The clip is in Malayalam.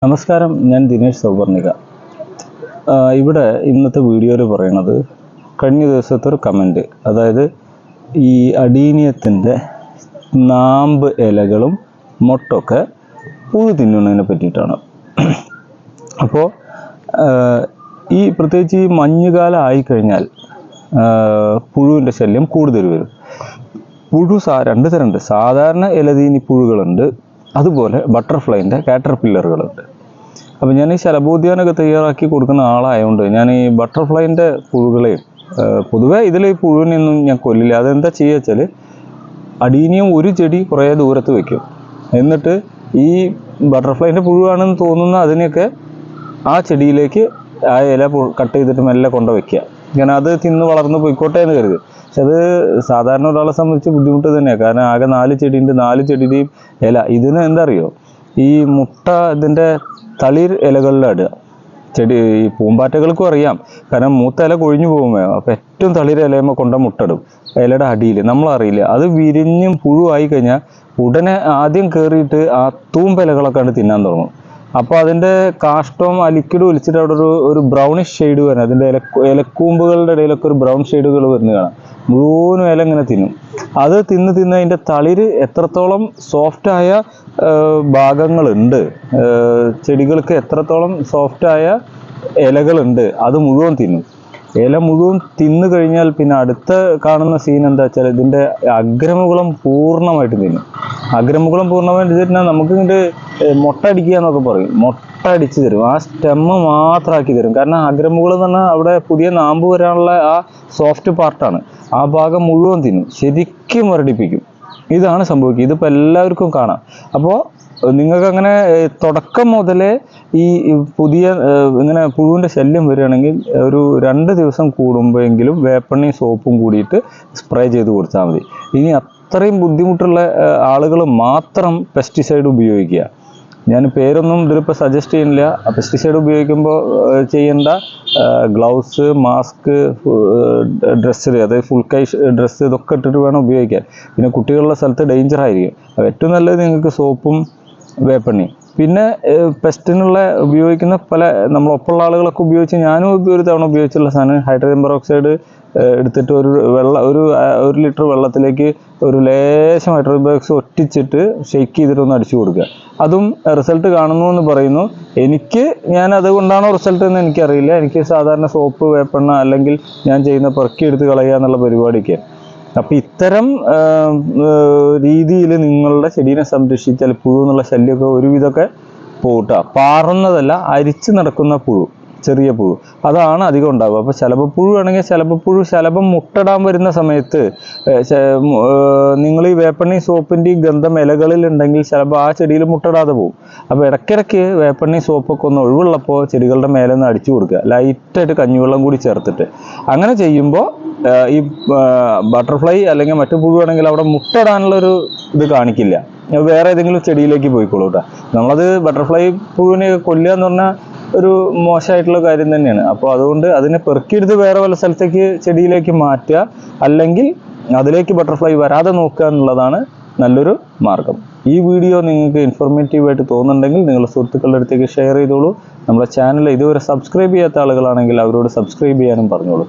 നമസ്കാരം, ഞാൻ ദിനേശ് സൗവർണിക. ഇവിടെ ഇന്നത്തെ വീഡിയോയിൽ പറയണത് കഴിഞ്ഞ ദിവസത്തെ ഒരു കമൻറ്റ്, അതായത് ഈ അടീനിയത്തിൻ്റെ നാമ്പ് ഇലകളും മൊട്ടൊക്കെ പുഴു തിന്നുന്നതിനെ പറ്റിയിട്ടാണ്. അപ്പോൾ ഈ പ്രത്യേകിച്ച് ഈ മഞ്ഞുകാലം ആയിക്കഴിഞ്ഞാൽ പുഴുവിൻ്റെ ശല്യം കൂടുതൽ വരും. പുഴു രണ്ട് തരമുണ്ട്. സാധാരണ ഇലതീനി പുഴുകളുണ്ട്, അതുപോലെ ബട്ടർഫ്ലൈൻ്റെ കാറ്റർപില്ലറുകളുണ്ട്. അപ്പോൾ ഞാൻ ഈ ശലഭോദ്യാനമൊക്കെ തയ്യാറാക്കി കൊടുക്കുന്ന ആളായതുകൊണ്ട് ഞാൻ ഈ ബട്ടർഫ്ലൈൻ്റെ പുഴുകളെയും പൊതുവേ ഇതിൽ ഈ പുഴുവിനൊന്നും ഞാൻ കൊല്ലില്ല. അതെന്താ ചെയ്യുക വെച്ചാൽ, അടീനിയം ഒരു ചെടി കുറേ ദൂരത്ത് വയ്ക്കും. എന്നിട്ട് ഈ ബട്ടർഫ്ലൈൻ്റെ പുഴുവാണെന്ന് തോന്നുന്ന അതിനെയൊക്കെ ആ ചെടിയിലേക്ക് ആ ഇല കട്ട് ചെയ്തിട്ട് മെല്ലെ കൊണ്ട് വയ്ക്കുക. ഇങ്ങനെ അത് തിന്ന് വളർന്ന് പോയിക്കോട്ടെ എന്ന് കരുത്. പക്ഷെ അത് സാധാരണ ഒരാളെ സംബന്ധിച്ച് ബുദ്ധിമുട്ട് തന്നെയാണ്. കാരണം ആകെ 4 ചെടിയുണ്ട്, 4 ചെടിയുടെയും ഇല ഇതിന് എന്താ അറിയോ, ഈ മുട്ട ഇതിൻ്റെ തളിർ ഇലകളിലിടുക. ഈ പൂമ്പാറ്റകൾക്കും അറിയാം, കാരണം മൂത്ത ഇല കൊഴിഞ്ഞു പോകുമ്പോൾ അപ്പോൾ ഏറ്റവും തളിർ ഇലയുമ്പോൾ കൊണ്ട മുട്ടടും ഇലയുടെ അടിയിൽ. നമ്മളറിയില്ല. അത് വിരിഞ്ഞും പുഴുവായി കഴിഞ്ഞാൽ ഉടനെ ആദ്യം കയറിയിട്ട് ആ തൂമ്പിലകളൊക്കെ ആണ് തിന്നാൻ തുടങ്ങും. അപ്പോൾ അതിൻ്റെ കാഷ്ടവും ആ ലിക്വിഡ് ഒലിച്ചിട്ട് അവിടെ ഒരു ബ്രൗണിഷ് ഷെയ്ഡ് വരണം. അതിൻ്റെ ഇലക്കൂമ്പുകളുടെ ഇടയിലൊക്കെ ഒരു ബ്രൗൺ ഷെയ്ഡുകൾ വരുന്നത് കാണാം. മുഴുവനും ഇല ഇങ്ങനെ തിന്നും. അത് തിന്ന് അതിൻ്റെ തളിര് എത്രത്തോളം സോഫ്റ്റായ ഭാഗങ്ങളുണ്ട്, ചെടികൾക്ക് എത്രത്തോളം സോഫ്റ്റായ ഇലകളുണ്ട്, അത് മുഴുവൻ തിന്നും. ഇല മുഴുവൻ തിന്നു കഴിഞ്ഞാൽ പിന്നെ അടുത്ത കാണുന്ന സീൻ എന്താ വെച്ചാൽ, ഇതിൻ്റെ അഗ്രമുകുളം പൂർണ്ണമായിട്ട് തിന്നും. അഗ്രമുകുളം പൂർണ്ണമായിട്ട് തിന്നാൽ നമുക്ക് ഇങ്ങോട്ട് മുട്ട അടിക്കുക എന്നൊക്കെ പറയും. മുട്ട അടിച്ച് തരും, ആ സ്റ്റെമ്മ് മാത്രമാക്കി തരും. കാരണം അഗ്രമുകുളം എന്ന് പറഞ്ഞാൽ അവിടെ പുതിയ നാമ്പ് വരാനുള്ള ആ സോഫ്റ്റ് പാർട്ടാണ്. ആ ഭാഗം മുഴുവൻ തിന്നും, ശരിക്കും മുരടിപ്പിക്കും. ഇതാണ് സംഭവിക്കുക. ഇതിപ്പോൾ എല്ലാവർക്കും കാണാം. അപ്പോൾ നിങ്ങൾക്ക് അങ്ങനെ തുടക്കം മുതലേ ഈ പുതിയ ഇങ്ങനെ പുഴുവിൻ്റെ ശല്യം വരികയാണെങ്കിൽ ഒരു 2 ദിവസം കൂടുമ്പോഴെങ്കിലും വേപ്പെണ്ണയും സോപ്പും കൂടിയിട്ട് സ്പ്രേ ചെയ്ത് കൊടുത്താൽ മതി. ഇനി അത്രയും ബുദ്ധിമുട്ടുള്ള ആളുകൾ മാത്രം പെസ്റ്റിസൈഡ് ഉപയോഗിക്കുക. ഞാൻ പേരൊന്നും ഇതിലിപ്പോൾ സജസ്റ്റ് ചെയ്യുന്നില്ല. പെസ്റ്റിസൈഡ് ഉപയോഗിക്കുമ്പോൾ ചെയ്യേണ്ട ഗ്ലൗസ്, മാസ്ക്, ഡ്രസ്സ്, അതായത് ഫുൾ കൈ ഡ്രസ്സ്, ഇതൊക്കെ ഇട്ടിട്ട് വേണം ഉപയോഗിക്കാൻ. പിന്നെ കുട്ടികളുടെ സ്ഥലത്ത് ഡേഞ്ചർ ആയിരിക്കും. അപ്പോൾ ഏറ്റവും നല്ലത് നിങ്ങൾക്ക് സോപ്പും വേപ്പെണ്ണയും. പിന്നെ പെസ്റ്റിനുള്ള ഉപയോഗിക്കുന്ന പല നമ്മളൊപ്പമുള്ള ആളുകളൊക്കെ ഉപയോഗിച്ച്, ഞാനും ഒരു തവണ ഉപയോഗിച്ചുള്ള സാധനം ഹൈഡ്രജൻ പെറോക്സൈഡ് എടുത്തിട്ട് ഒരു ലിറ്റർ വെള്ളത്തിലേക്ക് ഒരു ലേശം ഹൈഡ്രജൻ പെറോക്സൈഡ് ഒറ്റിച്ചിട്ട് ഷെയ്ക്ക് ചെയ്തിട്ടൊന്ന് അടിച്ചു കൊടുക്കുക. അതും റിസൾട്ട് കാണുന്നു എന്ന് പറയുന്നു. ഞാൻ അതുകൊണ്ടാണോ റിസൾട്ട് എന്ന് എനിക്കറിയില്ല. എനിക്ക് സാധാരണ സോപ്പ്, വേപ്പെണ്ണ അല്ലെങ്കിൽ ഞാൻ ചെയ്യുന്ന പെറുക്കി എടുത്ത് കളയുക എന്നുള്ള പരിപാടിക്ക്. അപ്പം ഇത്തരം രീതിയിൽ നിങ്ങളുടെ ചെടീനെ സംരക്ഷിച്ചാൽ പുഴു എന്നുള്ള ശല്യമൊക്കെ ഒരുവിധമൊക്കെ പോട്ടാ. പാറുന്നതല്ല, അരിച്ച് നടക്കുന്ന പുഴു, ചെറിയ പുഴു, അതാണ് അധികം ഉണ്ടാവുക. അപ്പോൾ ശലഭപ്പുഴു ആണെങ്കിൽ ശലഭം മുട്ടടാൻ വരുന്ന സമയത്ത് നിങ്ങൾ ഈ വേപ്പെണ്ണയും സോപ്പിൻ്റെയും ഗന്ധം ഇലകളിൽ ഉണ്ടെങ്കിൽ ശലഭം ആ ചെടിയിൽ മുട്ടടാതെ പോകും. അപ്പോൾ ഇടയ്ക്കിടയ്ക്ക് വേപ്പെണ്ണയും സോപ്പൊക്കെ ഒന്ന് ഒഴിവുള്ളപ്പോൾ ചെടികളുടെ മേലെ നിന്ന് അടിച്ചു കൊടുക്കുക, ലൈറ്റായിട്ട് കഞ്ഞിവെള്ളം കൂടി ചേർത്തിട്ട്. അങ്ങനെ ചെയ്യുമ്പോൾ ഈ ബട്ടർഫ്ലൈ അല്ലെങ്കിൽ മറ്റു പുഴുവാണെങ്കിൽ അവിടെ മുട്ടടാനുള്ളൊരു ഇത് കാണിക്കില്ല. വേറെ ഏതെങ്കിലും ചെടിയിലേക്ക് പോയിക്കോളൂ കേട്ടോ. നമ്മളത് ബട്ടർഫ്ലൈ പുഴുവിനെ കൊല്ലുക എന്ന് പറഞ്ഞാൽ ഒരു മോശമായിട്ടുള്ള കാര്യം തന്നെയാണ്. അപ്പോൾ അതുകൊണ്ട് അതിനെ പെറുക്കിയെടുത്ത് വേറെ വല്ല സ്ഥലത്തേക്ക് ചെടിയിലേക്ക് മാറ്റുക, അല്ലെങ്കിൽ അതിലേക്ക് ബട്ടർഫ്ലൈ വരാതെ നോക്കുക എന്നുള്ളതാണ് നല്ലൊരു മാർഗം. ഈ വീഡിയോ നിങ്ങൾക്ക് ഇൻഫോർമേറ്റീവായിട്ട് തോന്നുന്നുണ്ടെങ്കിൽ നിങ്ങളുടെ സുഹൃത്തുക്കളുടെ അടുത്തേക്ക് ഷെയർ ചെയ്തോളൂ. നമ്മുടെ ചാനൽ ഇതുവരെ സബ്സ്ക്രൈബ് ചെയ്യാത്ത ആളുകളാണെങ്കിൽ അവരോട് സബ്സ്ക്രൈബ് ചെയ്യാനും പറഞ്ഞോളൂ.